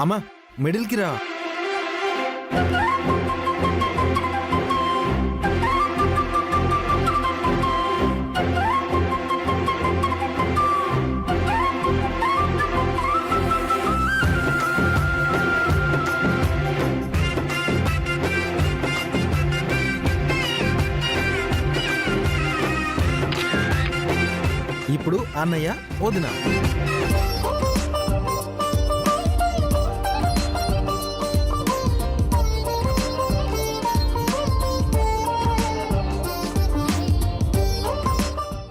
అమ్మా మిడిల్కి రా. ఇప్పుడు అన్నయ్య వదిన.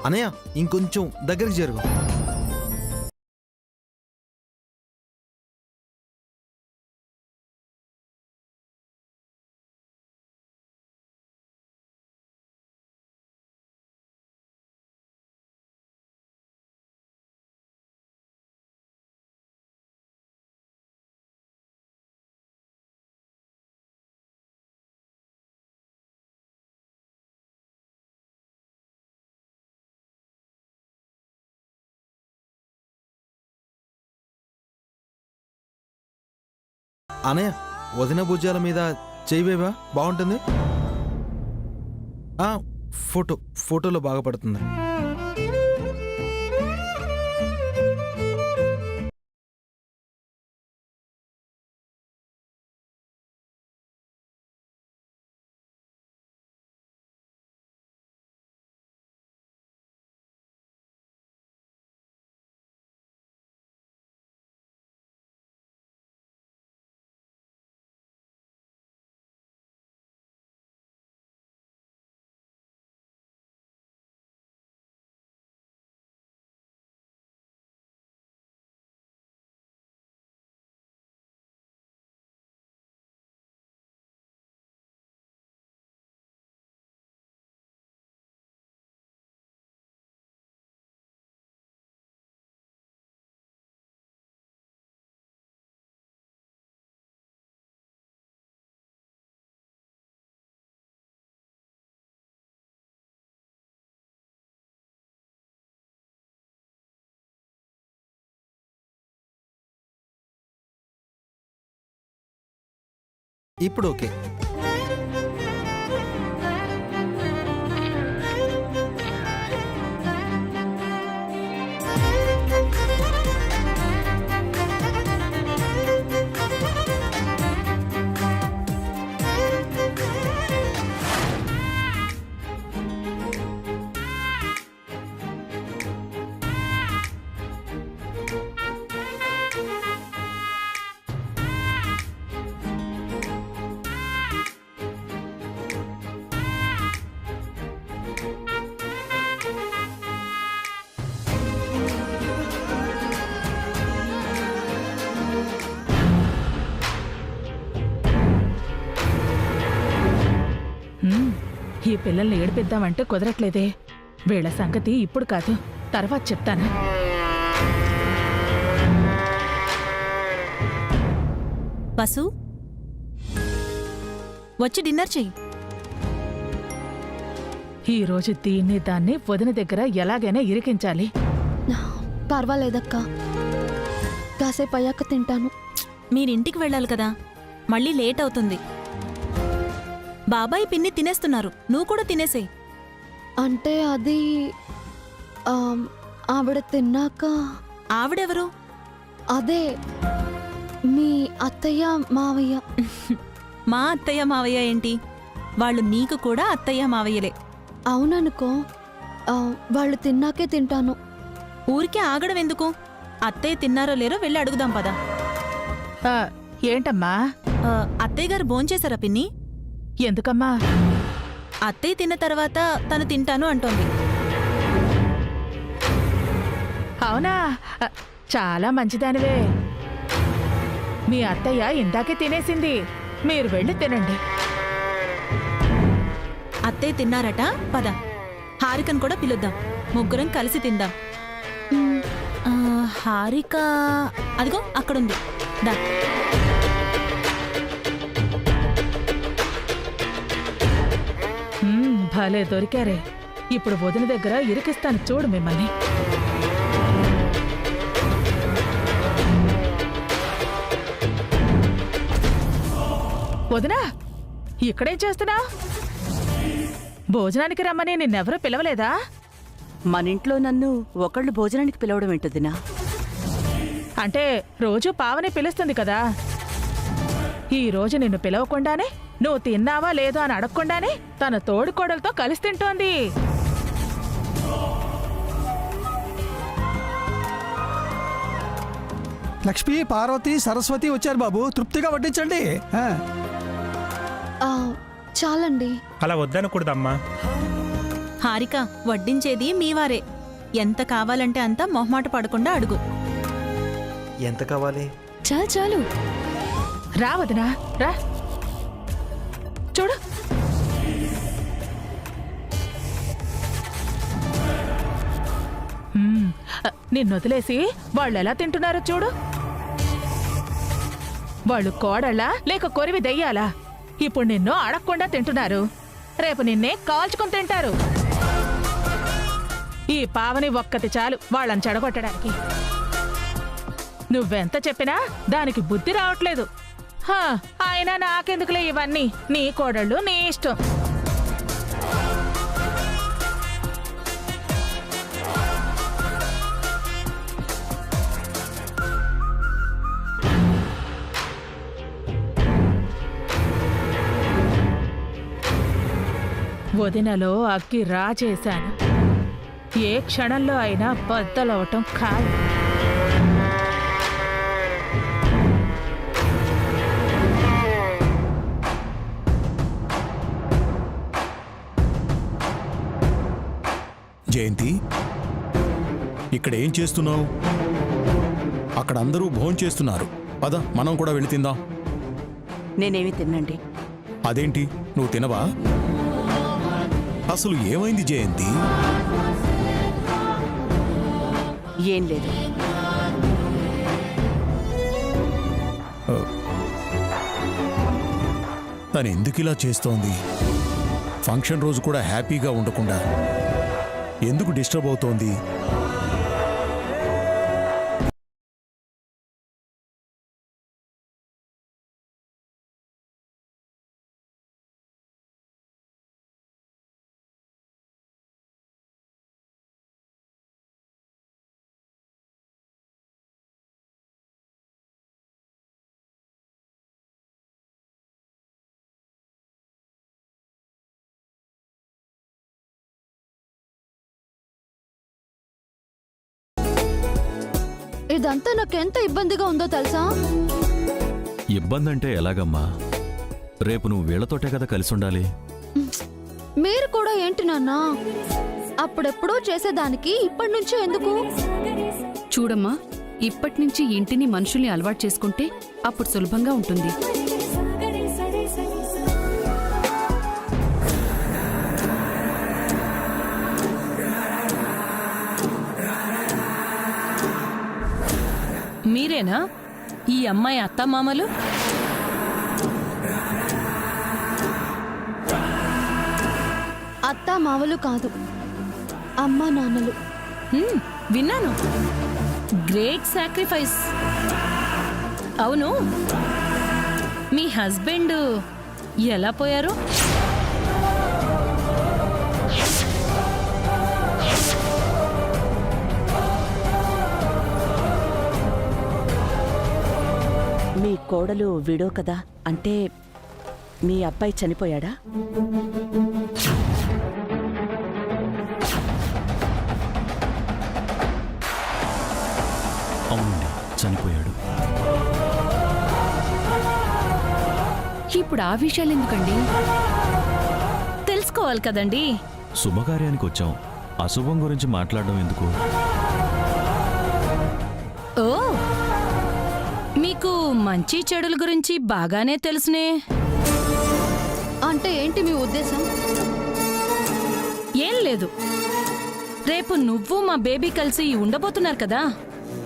అన్నయ్య ఇంకొంచెం దగ్గరికి జరుగు. అన్నయ్య వదిన భుజాల మీద చేయవేవా బాగుంటుంది. ఫోటోలో బాగా పడుతుంది. ఇప్పుడు ఓకే. ఈ పిల్లల్ని ఏడిపిద్దామంటే కుదరట్లేదే. వీళ్ళ సంగతి ఇప్పుడు కాదు, తర్వాత చెప్తాను. వసు, వచ్చి డిన్నర్ చెయ్యి. ఈరోజు దీన్ని దాన్ని వదిన దగ్గర ఎలాగైనా ఇరికించాలి. పర్వాలేదక్కా, కాసేపు అయ్యాక తింటాను. మీరింటికి వెళ్ళాలి కదా, మళ్ళీ లేట్ అవుతుంది. బాబాయ్ పిన్ని తినేస్తున్నారు, నువ్వు కూడా తినేసేయ్. అంటే అది ఆవిడ తిన్నాక. ఆవిడెవరు? అదే మీ అత్తయ్య మావయ్య. మా అత్తయ్య మావయ్య ఏంటి? వాళ్ళు నీకు కూడా అత్తయ్య మావయ్యలే. అవుననుకో, వాళ్ళు తిన్నాకే తింటాను. ఊరికే ఆగడం ఎందుకు? అత్తయ్య తిన్నారో లేరో వెళ్ళి అడుగుదాం పదా. ఏంటమ్మా? అత్తయ్య గారు భోంచేశారా పిన్ని? ఎందుకమ్మా? అత్తయ్య తిన్న తర్వాత తను తింటాను అంటోంది. అవునా? చాలా మంచిదానివే. మీ అత్తయ్య ఇందాకే తినేసింది, మీరు వెళ్ళి తినండి. అత్తయ్య తిన్నారట, పద. హారికను కూడా పిలుద్దాం, ముగ్గురం కలిసి తిందాం. హారిక అదిగో అక్కడుంది, దా. భలే దొరికారే. ఇప్పుడు వదిన దగ్గర ఇరికిస్తాను చూడు మిమ్మల్ని. వదినా ఇక్కడేం చేస్తున్నా? భోజనానికి రమ్మని నిన్నెవరూ పిలవలేదా? మన ఇంట్లో నన్ను ఒకళ్ళు భోజనానికి పిలవడం ఏంటొదినా? అంటే రోజు పావని పిలుస్తుంది కదా. ఈ రోజు నిన్ను పిలవకుండానే, నువ్వు తిన్నావా లేదో అని అడగకుండానే తన తోడుకోడలతో కలిసి తింటోంది. లక్ష్మి, పార్వతి, సరస్వతి వచ్చారు బాబు. తృప్తిగా వడ్డించండి. చాలండి. అలా వద్దనకూడదమ్మా. హారిక, వడ్డించేది మీవారే. ఎంత కావాలంటే అంత మొహమాట పడకుండా అడుగు. ఎంత కావాలి? చాలు చాలు. రా వదినా రా, చూడు. నిన్నొదిలేసి వాళ్ళు ఎలా తింటున్నారో చూడు. వాళ్ళు కోడళ్ళా లేక కొరివి దెయ్యాలా? ఇప్పుడు నిన్ను అడగకుండా తింటున్నారు, రేపు నిన్నే కాల్చుకుని తింటారు. ఈ పావని ఒక్కటి చాలు వాళ్ళని చెడగొట్టడానికి. నువ్వెంత చెప్పినా దానికి బుద్ధి రావట్లేదు. అయినా నాకెందుకులే ఇవన్నీ, నీ కోడళ్ళు నీ ఇష్టం. వదినలో అగ్గి రా చేశాను. ఏ క్షణంలో అయినా బద్దలవటం ఖాయం. జయంతి, ఇక్కడ ఏం చేస్తున్నావు? అక్కడ అందరూ భోంచేస్తున్నారు. పద, మనం కూడా వెళ్ళి తిందాం. నేనేమి తిన్నండి. అదేంటి, నువ్వు తినవా? అసలు ఏమైంది జయంతి? ఏం లేదు. తను ఎందుకు ఇలా చేస్తోంది? ఫంక్షన్ రోజు కూడా హ్యాపీగా ఉండకుండా ఎందుకు డిస్టర్బ్ అవుతోంది? ఇదంతా నాకెంత ఇబ్బందిగా ఉందో తెలుసా? ఇబ్బందంటే ఎలాగమ్మా? రేపు నువ్వు వీళ్లతోటే కదా కలిసి ఉండాలి. మీరు కూడా ఏంటి నాన్న? అప్పుడెప్పుడో చేసేదానికి ఇప్పటి నుంచే ఎందుకు? చూడమ్మా, ఇప్పటి నుంచి ఇంటిని మనుషుల్ని అలవాటు చేసుకుంటే అప్పుడు సులభంగా ఉంటుంది. మీరేనా ఈ అమ్మాయి అత్తమామలు? అత్త మావలు కాదు, అమ్మా నాన్నలు. విన్నాను. Great sacrifice. అవును, మీ హస్బెండ్ ఎలా పోయారు? మీ కోడలు విడో కదా, అంటే మీ అబ్బాయి చనిపోయాడా? అవునండి, చనిపోయాడు. ఇప్పుడు ఆ విషయాలు ఎందుకండి? తెలుసుకోవాలి కదండి. శుభకార్యానికి వచ్చాం, అశుభం గురించి మాట్లాడడం ఎందుకు? ఓ, మీకు మంచి చెడుల గురించి బాగానే తెలుసునే. అంటే ఏంటి మీ ఉద్దేశం? ఏం లేదు, రేపు నువ్వు మా బేబీ కలిసి ఉండబోతున్నారు కదా.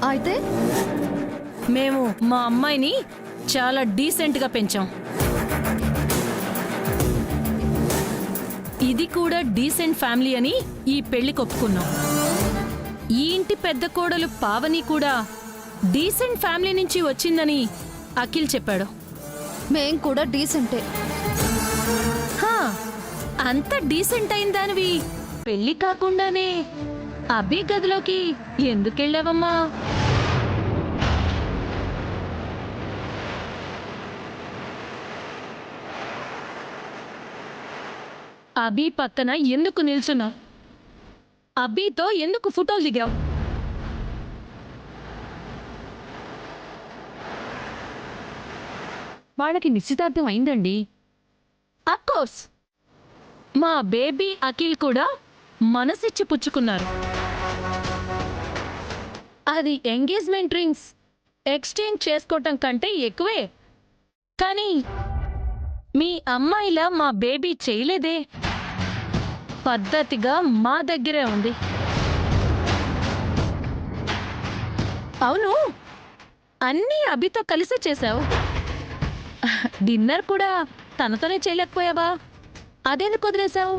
అయితే మేము మా అమ్మాయిని చాలా డీసెంట్గా పెంచాం. ఇది కూడా డీసెంట్ ఫ్యామిలీ అని ఈ పెళ్లికి ఒప్పుకున్నాం. ఈ ఇంటి పెద్ద కోడలు పావని కూడా డీసెంట్ ఫ్యామిలీ నుంచి వచ్చిందని అఖిల్ చెప్పాడు. మేం కూడా డీసెంటే. హా, అంత డీసెంట్ అయిన దానివి పెళ్లి కాకుండానే అభి గదిలోకి ఎందుకెళ్ళావమ్మా? అభి పక్కన ఎందుకు నిల్చున్నావు? అభితో ఎందుకు ఫోటోలు దిగావు? వాళ్ళకి నిశ్చితార్థం అయిందండి. అఫ్కోర్స్ మా బేబీ అఖిల్ కూడా మనసిచ్చి పుచ్చుకున్నారు. అది ఎంగేజ్మెంట్ రింగ్స్ ఎక్స్చేంజ్ చేసుకోవటం కంటే ఎక్కువే. కానీ మీ అమ్మాయిలా మా బేబీ చేయలేదే. పద్ధతిగా మా దగ్గరే ఉంది. అవును, అన్నీ అభితో కలిసే చేశావు. డిన్నర్ కూడా తనతోనే చేయలేకపోయావా? అదెందుకు వదిలేశావు?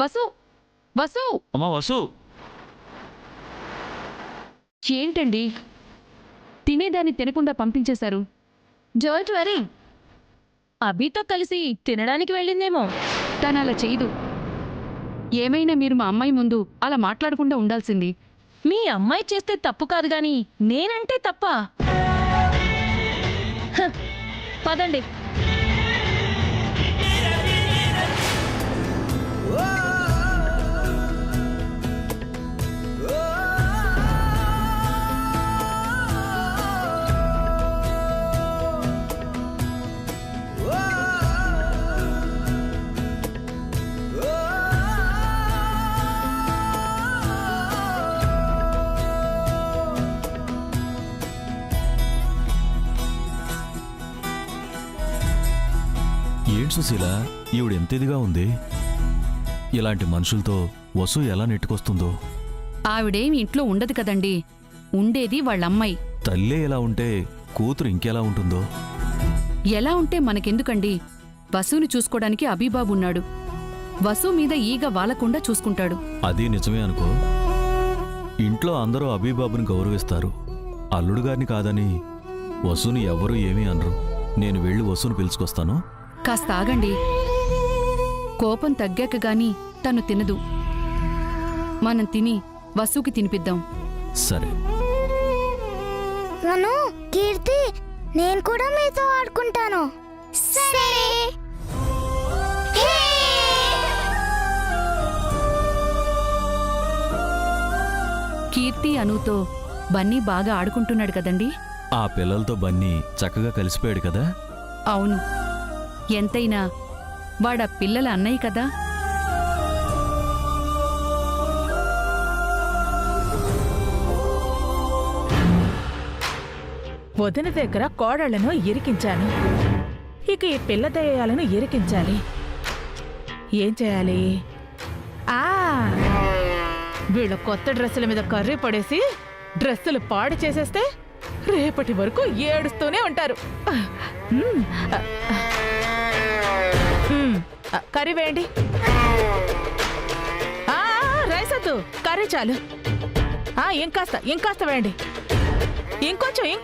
వసు, వసు, అమ్మా వసు, ఏంటండి తినేదాన్ని తినకుండా పంపించేశారు? డోంట్ వరీ, అభితో కలిసి తినడానికి వెళ్ళిందేమో. తను అలా చేయదు. ఏమైనా మీరు మా అమ్మాయి ముందు అలా మాట్లాడకుండా ఉండాల్సింది. మీ అమ్మాయి చేస్తే తప్పు కాదు గాని నేనంటే తప్ప. పదండి. ఏంటి సుశీల, ఈవిడ ఎంత ఇదిగా ఉంది? ఇలాంటి మనుషులతో వసు ఎలా నెట్టుకొస్తుందో. ఆవిడేం ఇంట్లో ఉండదు కదండి, ఉండేది వాళ్ళమ్మాయి. తల్లే ఎలా ఉంటే కూతురు ఇంకెలా ఉంటుందో. ఎలా ఉంటే మనకెందుకండి? వసుని చూసుకోవడానికి అభిబాబు ఉన్నాడు. వసు మీద ఈగ వాలకుండా చూసుకుంటాడు. అది నిజమే అనుకో. ఇంట్లో అందరూ అభిబాబుని గౌరవిస్తారు. అల్లుడు గారిని కాదని వసుని ఎవ్వరూ ఏమీ అనరు. నేను వెళ్ళి వసుని పిలుచుకొస్తాను. కాస్త ఆగండి. కోపం తగ్గాక గాని తను తినదు. మనం తిని వసుకి తినిపిద్దాం. సరే. నన్ను కీర్తి, నేను కూడా మీతో ఆడుకుంటాను. సరే. కీర్తి అనుతో బన్నీ బాగా ఆడుకుంటున్నాడు కదండి. ఆ పిల్లలతో బన్నీ చక్కగా కలిసిపోయాడు కదా. అవును, ఎంతైనా వాడా పిల్లల అన్నయ్య కదా. వదిన దగ్గర కోడళ్లను ఇరికించాను. ఇక ఈ పిల్ల దయ్యాలను ఇరికించాలి. ఏం చేయాలి? వీళ్ళ కొత్త డ్రెస్సుల మీద కర్రీ పడేసి డ్రెస్సులు పాడు చేసేస్తే రేపటి వరకు ఏడుస్తూనే ఉంటారు. కర్రీ వేయండి. రైస్ వద్దు, కర్రీ చాలు. ఇంకాస్త వేయండి. ఇంకొంచెం వేయండి.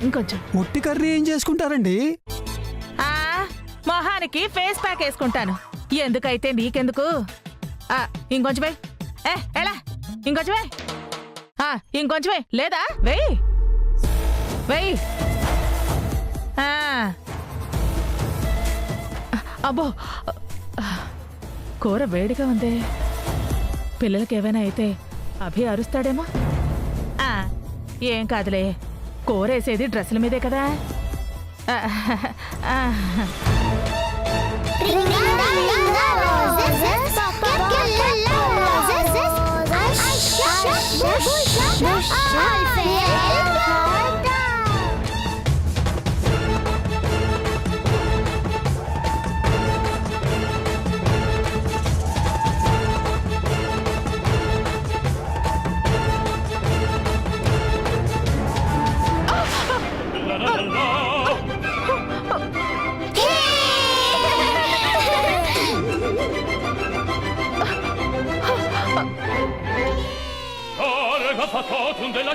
ఇంకొంచెం. ఒట్టి కర్రీ ఏం చేసుకుంటారండి? మొహానికి ఫేస్ ప్యాక్ వేసుకుంటాను. ఎందుకైతే నీకెందుకు? ఇంకొంచెం వేయి. ఎలా ఇంకొంచెం వేయి. ఇంకొంచెం వేయి. లేదా వేయి. అబ్బో, కూర వేడిగా ఉంది. పిల్లలకి ఏమైనా అయితే అభి అరుస్తాడేమో. ఏం కాదులే, కూర వేసేది డ్రెస్సుల మీదే కదా.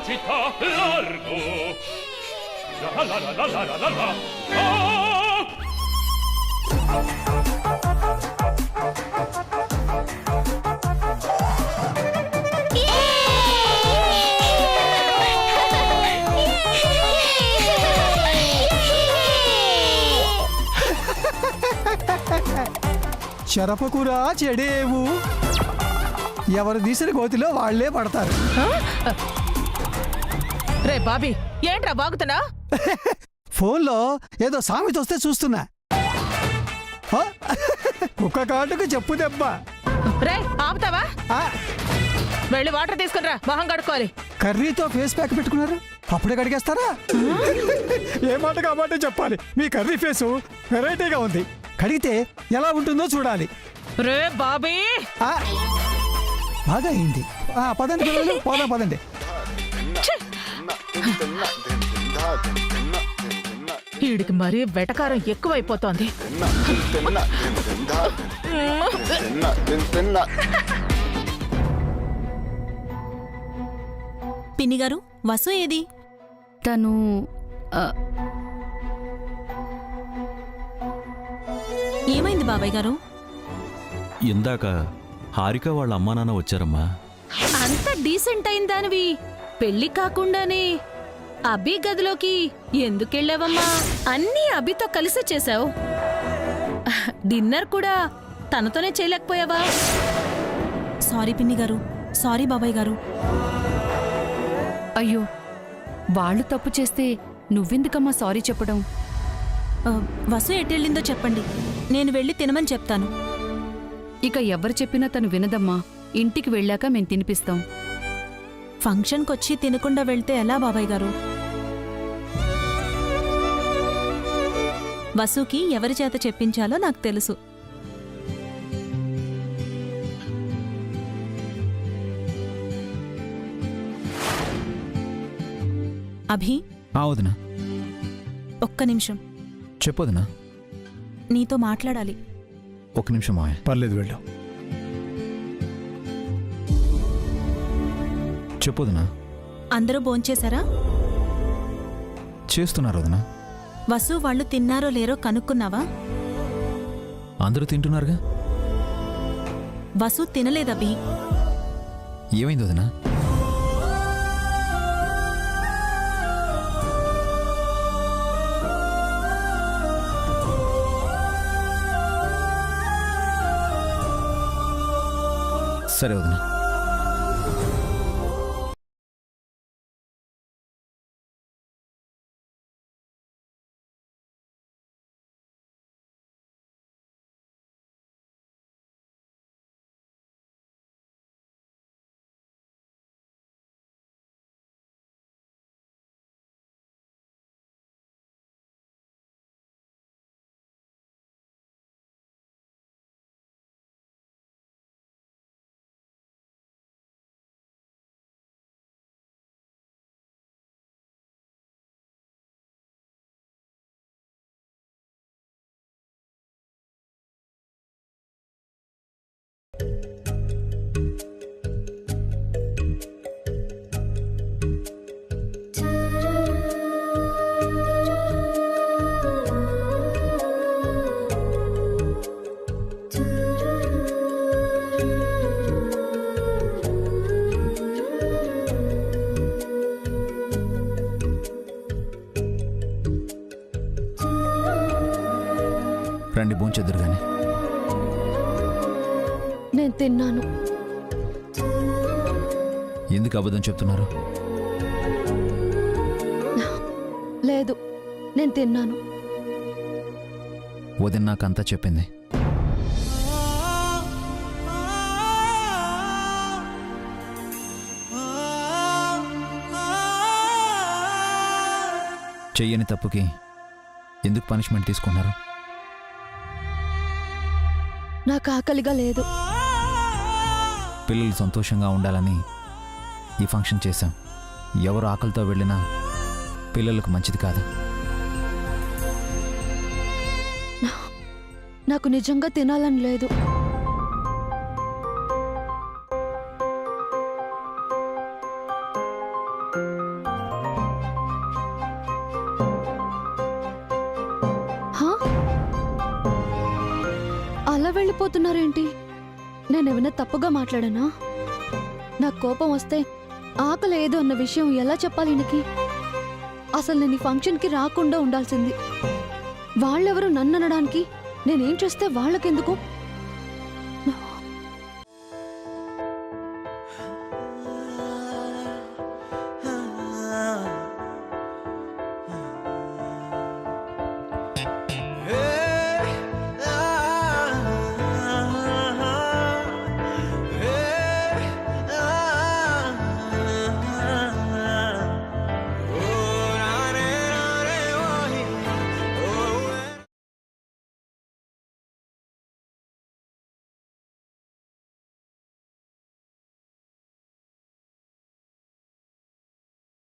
città largo. La la la la la la la la. Oh! చెరపకురా చెడేవు, ఎవరు తీసిన గోతిలో వాళ్లే పడతారు. రే బాబీ, ఏంట్రా బాగుతున్నా? ఫోన్లో ఏదో సామెత వస్తే చూస్తున్నా. ఆ? కుక్క కాటుకు చెప్పు దెబ్బ. రే ఆపుతావా? ఆ, వెళ్ళి వాటర్ తీసుకునిరా, మొహం కడుక్కోవాలి. కర్రీతో ఫేస్ ప్యాక్ పెట్టుకున్నారు, అప్పుడే కడిగేస్తారా? ఏ మాట కాబట్టి చెప్పాలి, మీ కర్రీ ఫేసు వెరైటీగా ఉంది, కడిగితే ఎలా ఉంటుందో చూడాలి. రే బాబీ, ఆ, బాగా అయింది. పదండి పిల్లలు, పోదాం పదండి. వీడికి మరీ వెటకారం ఎక్కువైపోతోంది. పిన్ని గారు, వసు ఏది? తను ఏమైంది బాబాయ్ గారు? ఇందాక హారిక వాళ్ళ అమ్మా నాన్న వచ్చారమ్మా. అంత డీసెంట్ అయిన దానివి పెళ్లి కాకుండానే అభి గదిలోకి ఎందుకెళ్ళావమ్మా? అన్నీ అభితో కలిసి చేశావు. డిన్నర్ కూడా తనతోనే చేయలేకపోయావా? సారీ పిన్ని గారు, సారీ బాబాయ్ గారు. అయ్యో, వాళ్ళు తప్పు చేస్తే నువ్వెందుకమ్మా సారీ చెప్పడం? వసు ఎటెళ్ళిందో చెప్పండి, నేను వెళ్ళి తినమని చెప్తాను. ఇక ఎవరు చెప్పినా తను వినదమ్మా. ఇంటికి వెళ్ళాక మేం తినిపిస్తాం. ఫంక్షన్కొచ్చి తినకుండా వెళ్తే ఎలా బాబాయ్ గారు? వసుకి ఎవరి చేత చెప్పించాలో నాకు తెలుసు. అభి, వదినా. ఒక్క నిమిషం. చెప్పొదినా. నీతో మాట్లాడాలి. ఒక నిమిషం మావయ్య. పర్లేదు వెళ్ళు. చెప్పొదినా. అందరూ భోంచేశారా? చేస్తున్నారు వదినా. వసు వాళ్ళు తిన్నారో లేరో కనుక్కున్నావా? అందరూ తింటున్నారుగా. వసు తినలేదభి. ఏమైంది వదినా? సరే వదినా. రండి భోంచెద్దురు గాని. నేను తిన్నాను. ఎందుకు అబద్ధం చెప్తున్నారు? లేదు, నేను తిన్నాను. వదిన నాకంతా చెప్పింది. చెయ్యని తప్పుకి ఎందుకు పనిష్మెంట్ తీసుకున్నారు? నాకు ఆకలిగా లేదు. పిల్లలు సంతోషంగా ఉండాలని ఈ ఫంక్షన్ చేశాం. ఎవరు ఆకలితో వెళ్ళినా పిల్లలకు మంచిది కాదు. నాకు నిజంగా తినాలని లేదు. అలా వెళ్ళిపోతున్నారేంటి? నేనేమైనా తప్పుగా మాట్లాడానా? నాకు కోపం వస్తే ఆకలేదు అన్న విషయం ఎలా చెప్పాలి ఈయనకి? అసలు నేను ఈ ఫంక్షన్కి రాకుండా ఉండాల్సింది. వాళ్ళెవరు నన్ను అనడానికి? నేనేం చేస్తే వాళ్ళకెందుకు?